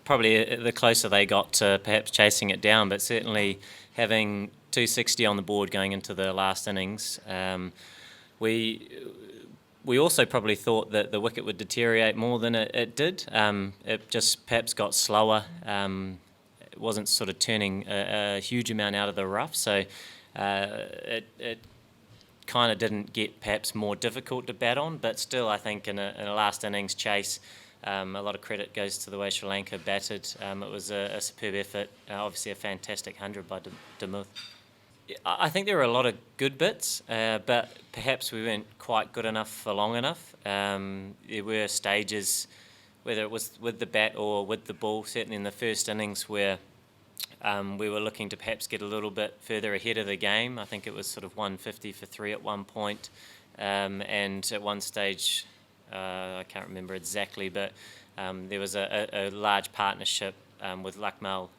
Probably the closer they got to perhaps chasing it down, but certainly having 260 on the board going into the last innings, we also probably thought that the wicket would deteriorate more than it did. It just perhaps got slower. It wasn't sort of turning a huge amount out of the rough, so it kind of didn't get perhaps more difficult to bat on, but still I think in a last innings chase, a lot of credit goes to the way Sri Lanka batted. It was a superb effort, obviously a fantastic 100 by Dimuth. I think there were a lot of good bits, but perhaps we weren't quite good enough for long enough. There were stages, whether it was with the bat or with the ball, certainly in the first innings where we were looking to perhaps get a little bit further ahead of the game. I think it was sort of 150 for 3 at one point, and at one stage, I can't remember exactly, but there was a large partnership with Lucknow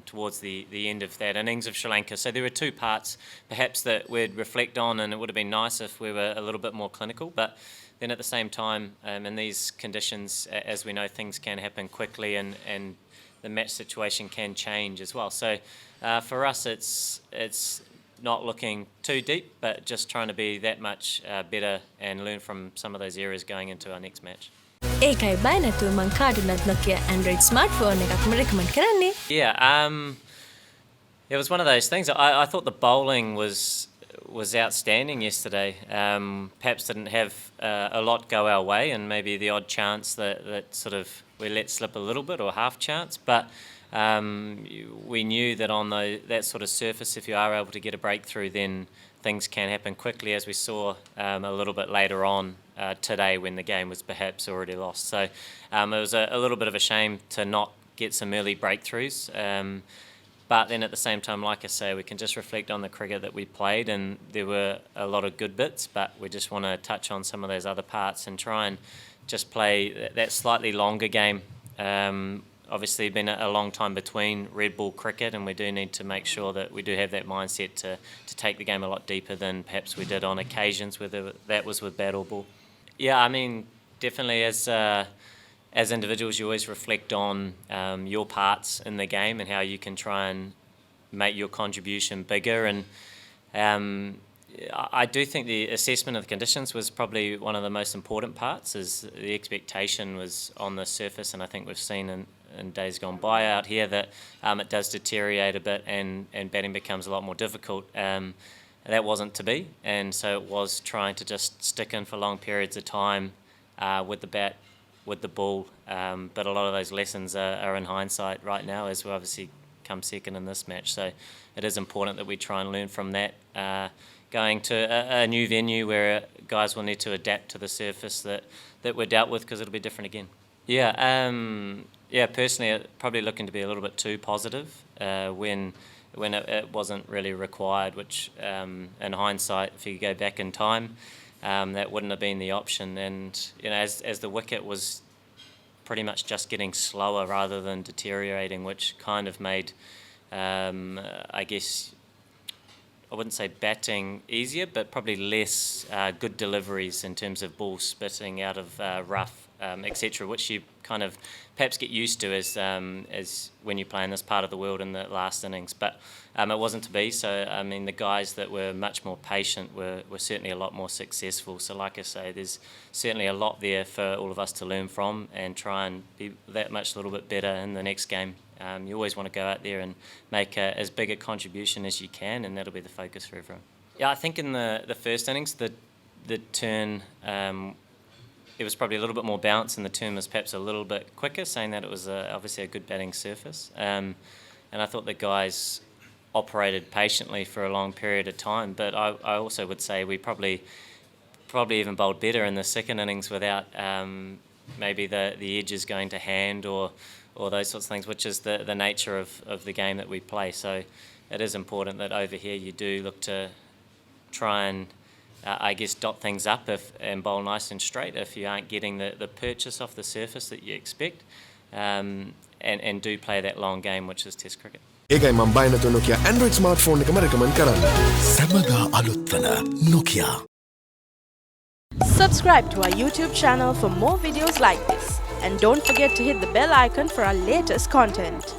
towards the end of that innings of Sri Lanka. So there were two parts perhaps that we'd reflect on, and it would have been nice if we were a little bit more clinical, but then at the same time, in these conditions, as we know, things can happen quickly and the match situation can change as well. So for us, it's not looking too deep, but just trying to be that much better and learn from some of those areas going into our next match. ඒකයි බය නැතුව මං කාටුනත් Nokia Android smartphone එකක්ම recommend කරන්නේ. Yeah, it was one of those things. I thought the bowling was outstanding yesterday. Perhaps didn't have a lot go our way, and maybe the odd chance that sort of we let slip a little bit, or half chance, but we knew that on that sort of surface, if you are able to get a breakthrough, then things can happen quickly, as we saw a little bit later on today when the game was perhaps already lost. So it was a little bit of a shame to not get some early breakthroughs. But then at the same time, like I say, we can just reflect on the cricket that we played, and there were a lot of good bits, but we just want to touch on some of those other parts and try and just play that slightly longer game. Obviously, been a long time between red ball cricket, and we do need to make sure that we do have that mindset to take the game a lot deeper than perhaps we did on occasions, whether that was with bat or ball. Yeah, I mean, definitely as individuals, you always reflect on your parts in the game and how you can try and make your contribution bigger. And I do think the assessment of the conditions was probably one of the most important parts, as the expectation was on the surface, and I think we've seen in days gone by out here that it does deteriorate a bit and batting becomes a lot more difficult. That wasn't to be, and so it was trying to just stick in for long periods of time with the bat, with the ball, but a lot of those lessons are in hindsight right now, as we obviously come second in this match. So it is important that we try and learn from that, going to a new venue where guys will need to adapt to the surface that we're dealt with, because it'll be different again. Yeah, personally, probably looking to be a little bit too positive when it wasn't really required, which in hindsight, if you go back in time, that wouldn't have been the option. And you know, as the wicket was pretty much just getting slower rather than deteriorating, which kind of made, I guess, I wouldn't say batting easier, but probably less good deliveries in terms of ball spitting out of rough, etc., which you kind of perhaps get used to as when you play in this part of the world in the last innings. But it wasn't to be. So I mean, the guys that were much more patient were certainly a lot more successful. So like I say, there's certainly a lot there for all of us to learn from and try and be that much a little bit better in the next game. You always want to go out there and make as big a contribution as you can, and that'll be the focus for everyone. Yeah, I think in the first innings, the turn, it was probably a little bit more balanced, and the turn was perhaps a little bit quicker, saying that it was obviously a good batting surface. And I thought the guys operated patiently for a long period of time, but I also would say we probably even bowled better in the second innings without maybe the edges going to hand or those sorts of things, which is the nature of the game that we play. So it is important that over here you do look to try and, I guess, dot things up and bowl nice and straight if you aren't getting the purchase off the surface that you expect, and do play that long game, which is Test cricket. ඒකයි මම බය නැතුව Nokia Android smartphone එකම recommend කරන්නේ. සමගා අලුත් වන Nokia. Subscribe to our YouTube channel for more videos like this and don't forget to hit the bell icon for our latest content.